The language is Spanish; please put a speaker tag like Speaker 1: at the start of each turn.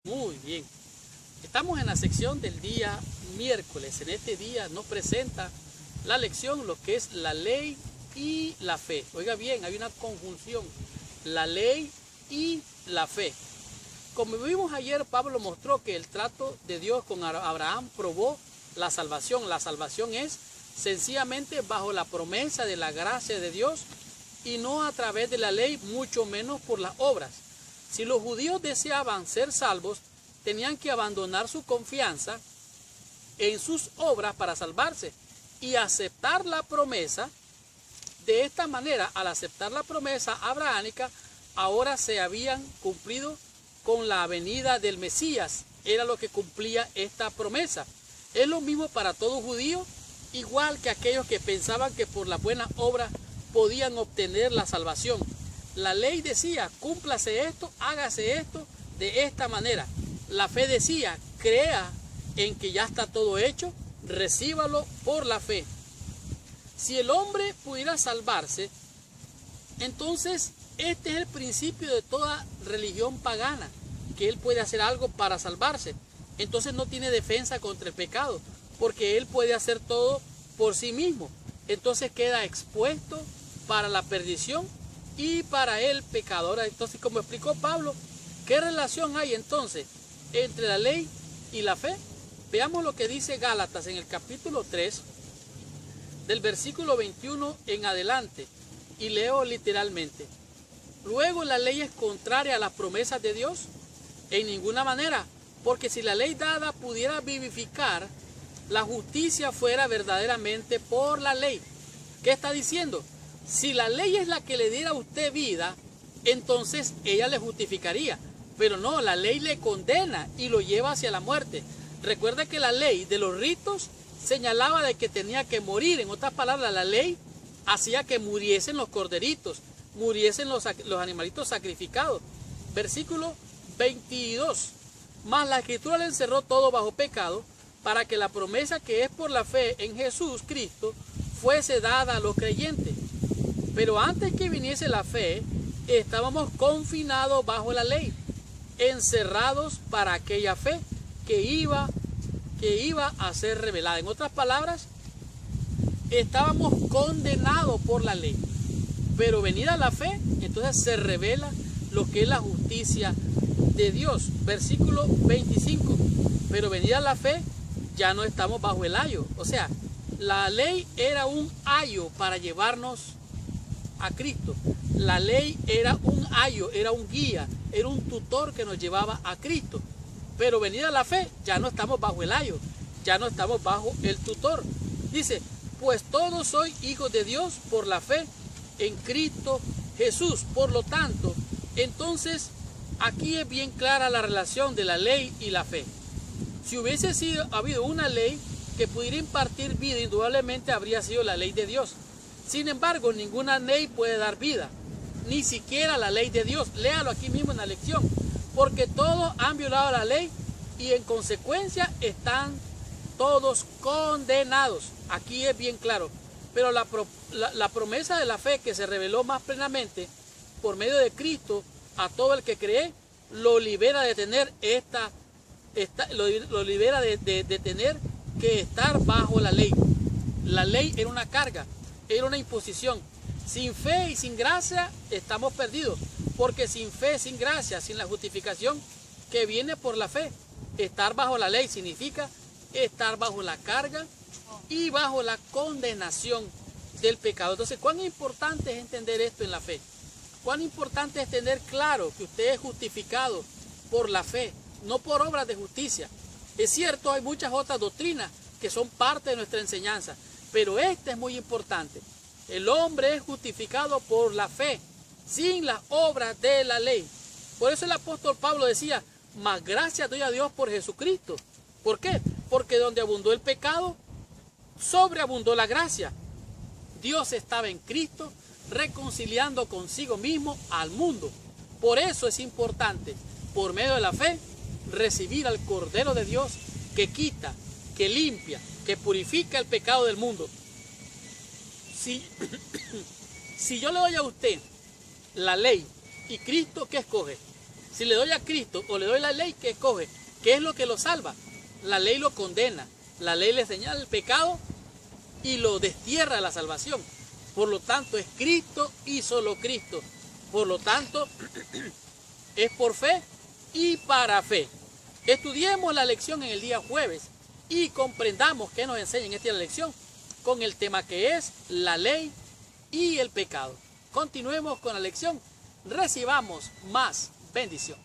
Speaker 1: Muy bien. Estamos en la sección del día miércoles. En este día nos presenta la lección, lo que es la ley y la fe. Oiga bien, hay una conjunción. La ley y la fe. Como vimos ayer, Pablo mostró que el trato de Dios con Abraham probó la salvación. La salvación es sencillamente bajo la promesa de la gracia de Dios y no a través de la ley, mucho menos por las obras. Si los judíos deseaban ser salvos, tenían que abandonar su confianza en sus obras para salvarse y aceptar la promesa. De esta manera, al aceptar la promesa abrahámica, ahora se habían cumplido con la venida del Mesías. Era lo que cumplía esta promesa. Es lo mismo para todo judío, igual que aquellos que pensaban que por la buena obra podían obtener la salvación. La ley decía, cúmplase esto, hágase esto de esta manera. La fe decía, crea en que ya está todo hecho, recíbalo por la fe. Si el hombre pudiera salvarse, entonces este es el principio de toda religión pagana, que él puede hacer algo para salvarse. Entonces no tiene defensa contra el pecado, porque él puede hacer todo por sí mismo. Entonces queda expuesto para la perdición y para el pecador. Entonces, como explicó Pablo, ¿qué relación hay entonces entre la ley y la fe? Veamos lo que dice Gálatas en el capítulo 3, del versículo 21 en adelante, y leo literalmente. Luego, ¿la ley es contraria a las promesas de Dios? En ninguna manera, porque si la ley dada pudiera vivificar, la justicia fuera verdaderamente por la ley. ¿Qué está diciendo? Si la ley es la que le diera a usted vida, entonces ella le justificaría. Pero no, la ley le condena y lo lleva hacia la muerte. Recuerda que la ley de los ritos señalaba de que tenía que morir. En otras palabras, la ley hacía que muriesen los corderitos, muriesen los animalitos sacrificados. Versículo 22. Mas la Escritura le encerró todo bajo pecado, para que la promesa que es por la fe en Jesús Cristo fuese dada a los creyentes. Pero antes que viniese la fe, estábamos confinados bajo la ley, encerrados para aquella fe que iba a ser revelada. En otras palabras, estábamos condenados por la ley. Pero venida la fe, entonces se revela lo que es la justicia de Dios. Versículo 25. Pero venida la fe, ya no estamos bajo el ayo. O sea, la ley era un ayo para llevarnos a Cristo. La ley era un ayo, era un guía, era un tutor que nos llevaba a Cristo. Pero venida la fe, ya no estamos bajo el ayo, ya no estamos bajo el tutor. Dice, pues todos sois hijos de Dios por la fe en Cristo Jesús. Por lo tanto, entonces, aquí es bien clara la relación de la ley y la fe. Si hubiese habido una ley que pudiera impartir vida, indudablemente habría sido la ley de Dios. Sin embargo, ninguna ley puede dar vida, ni siquiera la ley de Dios. Léalo aquí mismo en la lección. Porque todos han violado la ley y en consecuencia están todos condenados. Aquí es bien claro. Pero la promesa de la fe que se reveló más plenamente por medio de Cristo a todo el que cree, lo libera de tener lo libera de tener que estar bajo la ley. La ley era una carga, era una imposición. Sin fe y sin gracia estamos perdidos, porque sin fe, sin gracia, sin la justificación que viene por la fe, estar bajo la ley significa estar bajo la carga y bajo la condenación del pecado. Entonces, ¿cuán importante es entender esto en la fe? ¿Cuán importante es tener claro que usted es justificado por la fe, no por obras de justicia? Es cierto, hay muchas otras doctrinas que son parte de nuestra enseñanza, pero esta es muy importante. El hombre es justificado por la fe, sin las obras de la ley. Por eso el apóstol Pablo decía, mas gracias doy a Dios por Jesucristo. ¿Por qué? Porque donde abundó el pecado, sobreabundó la gracia. Dios estaba en Cristo reconciliando consigo mismo al mundo. Por eso es importante, por medio de la fe, recibir al Cordero de Dios que quita, que limpia, que purifica el pecado del mundo. Si yo le doy a usted la ley y Cristo, ¿qué escoge? Si le doy a Cristo o le doy la ley, ¿qué escoge? ¿Qué es lo que lo salva? La ley lo condena, la ley le señala el pecado y lo destierra de la salvación. Por lo tanto, es Cristo y solo Cristo. Por lo tanto, es por fe y para fe. Estudiemos la lección en el día jueves y comprendamos qué nos enseña en esta lección con el tema que es la ley y el pecado. Continuemos con la lección. Recibamos más bendición.